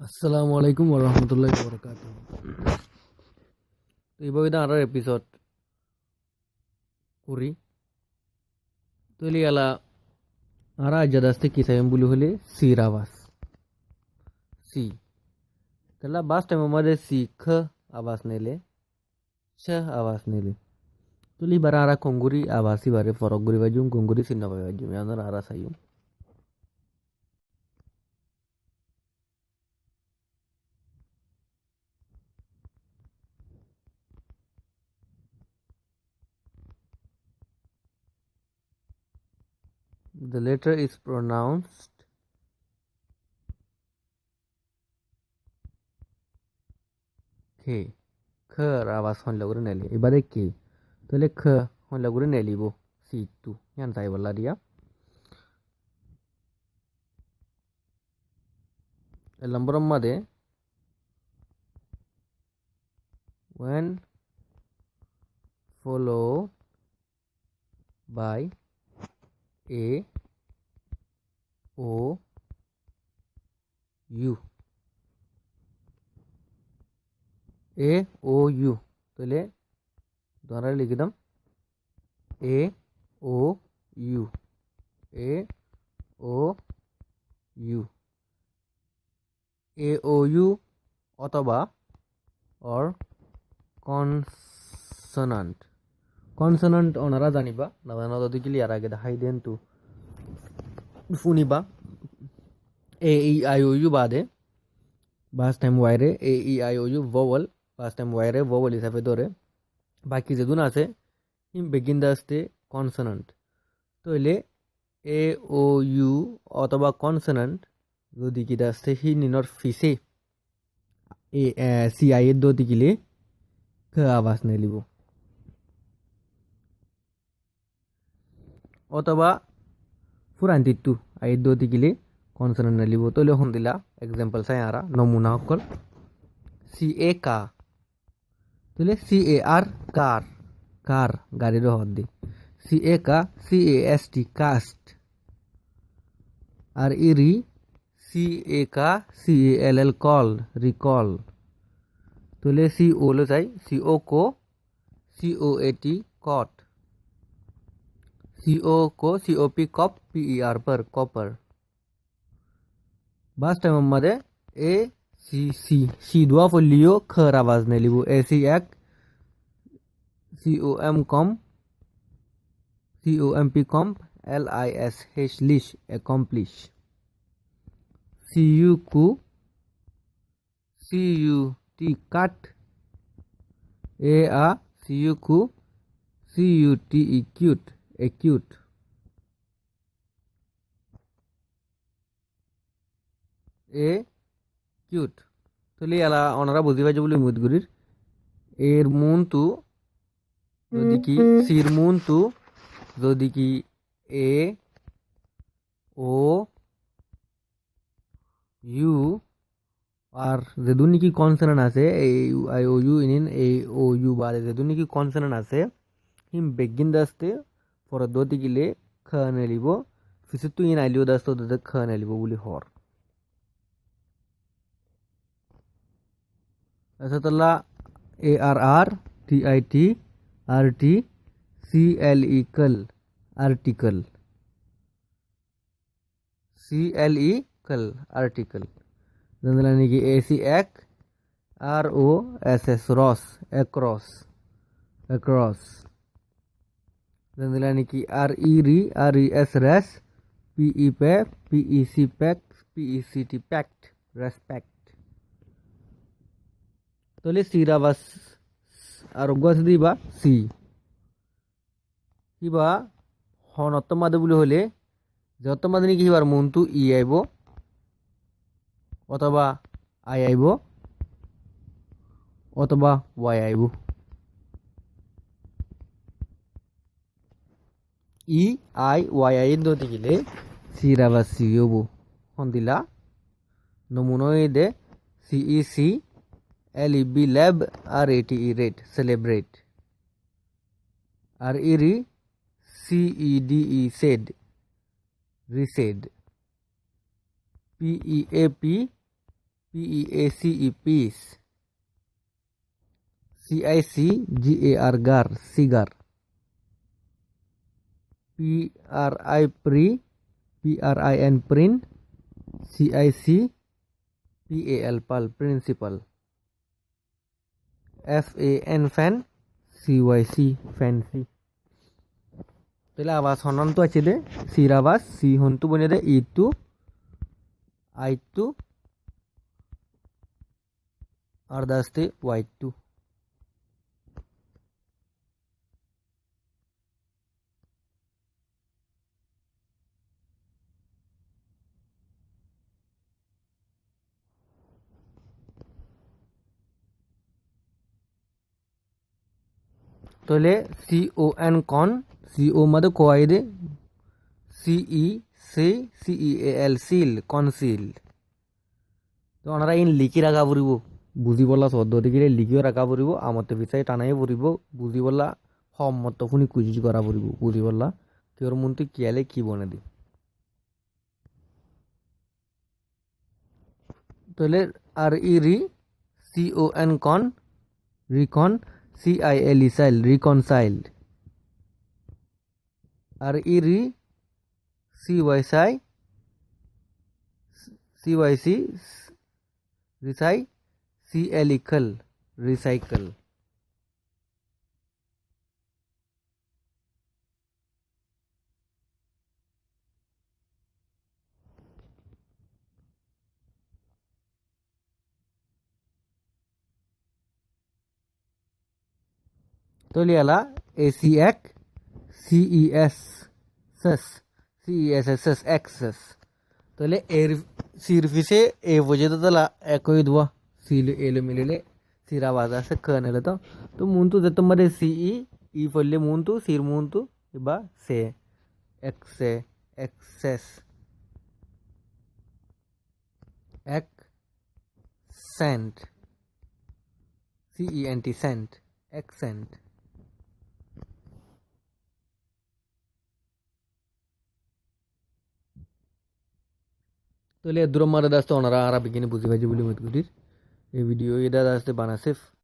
আসসালামু আলাইকুম warahmatullahi wabarakatuh. তো এইভাবে আর এপিসোড করি তৈলি আলা আর জাদাস্তে কি সাইম বলি হলে সির আওয়াজ সি তাহলে বাস টাইম আমাদের সি খ আওয়াজ নেলে ছ আওয়াজ নেলে তুলি বারা আরা কঙ্গুরি আওয়াজই বারে ফরক গুরি বাজুম কঙ্গুরি সিন্না বাজুম ইয়ানার আরা Saim the letter is pronounced k খ আওয়াজ হন লগরে নেলে এবারে কে তাহলে খ হন লগরে নেলিব সি টু ইয়ান তাই বলা দিয়া el number मध्ये when followed by a o u a o u তাহলে দ্বারা লিখে দাম a o u a o u a o u অথবা or consonant consonant ওনারা জানিবা নাজানো যদি ক্লিয়ার আগে দেখাই দেন তো শুনিবা এ ই আই ও ইউ বাদে বাস টাইম ওয়াইরে A E I O U vowel বাস টাইম ওয়াইরে ভোവল হিসাবে ধরে বাকি যেগুলো আছে বেগিন দা আসতে কনসোনান্ট তাহলে এ ও ইউ অথবা কনসোনান্ট যদি কিটা আসতে হি নিনর ফিসে এ সি আই এর দোতি গিলে খ আওয়াজ নেলিব অথবা ফুরান্তিত্তু আইয়ের দোতি গিলে কনসোনান্ট নেলিব তাহলে হন দিলা এক্সাম্পল চাই আরা নমুনা সকল সি এ কা তাহলে সি এ আর কার কার গাড়ির হদ দি C A ca C A S T cast R ইরি C A ca C A L L call recall তাহলে সি ও লো চাই C O co C O A T coat C O co C O P cop P E R per copper बास टाइम मध्ये A सी सी सी दुआ Fulio खर आवाज ने लिबो A C ac C O M com C O M P comp L I S H lish accomplish C U cu C U T cut A आ C U cu C U T E cute acute acute তাহলে এলা ওনারা বুঝি পাইছে বলে মুদগুরির এর moon তু যদি কি সির মুন তু যদি কি এ ও ইউ আর যেদুন নাকি কনসোনেন্ট আছে এই আই ও ইউ ইন এ ও ইউ বাদে যেদুন নাকি কনসোনেন্ট আছে হিম বেগিন দাস্তে পরে দতি গিলে খ নেলিব ফিসে তুই ইন আইলিও দাস্তে দতে খ নেলিব বলি হর ऐसा तल्ला A R R T I T R T C L E कल आर्टिकल सी एल ई कल आर्टिकल जंदलानी की A C ac R O S S ross across across जंदलानी की R E S res P E pe P E C pec P E C T pect respect তাহলে সির আওয়াজ আর গছ দিবা C কিবা হনত্ব মাদে বলে হলে যত মাদে নাকি কিবার মনটু ই আইব অথবা আই আইব অথবা ওয়াই আইব ই আই ওয়াই আই দতে গেলে সির আওয়াজ সি হব হন দিলা নমুনা দে C E C LEB lab RATE rate celebrate RERE CEDE said resaid PEAP PEACE peace, CICGAR gar cigar, PRI pri, PRIN print, CICPAL pal principal, FAN fan, CYC fancy. তাহলে আওয়াজ হনন তো আছে দে সির আওয়াজ সি হন্তু বনে দে E to I to R দাস্তে ওয়াই টু তাহলে CON কন CO মধ্যে কোয়াই দে CECEAL সিল কনসিল তো ওনারা ইন লিখি রাখা পড়িব বুঝি বলা পদ্ধতি গিলে লিখিও রাখা পড়িব আমতে পিছাই টানাই পড়িব বুঝি বলা সম্মত শুনি কুজি করা পড়িব বুঝি বলা কেউর মন্ত্রী কিয়ালে কি বনে দি তাহলে আর ই রি CON কন রিকন CIL সাইল রিকনসাইল আর ই রি CYC রিসাই CLICAL রিসাইকেল তাহলে এলা ACX CESSS access তাহলে এর সির ফিসে এ পর্যন্ত তাহলে একই দোয়া সিল এলো মিলিলে সিরা বাজা আছে কানেলে তো মুন্তু যে তোমার সিই ই পড়লে মুন্তু সির মুন্তু বা সে এক্সে এক্সেস এক সেন্ট CENT সেন্ট accent তাহলে দূর মারা দাস্তে ওনারা আরা বিজ্ঞানী বুঝি ভাজি বলে মত করির এই ভিডিও এটা দাস্তে বানাসে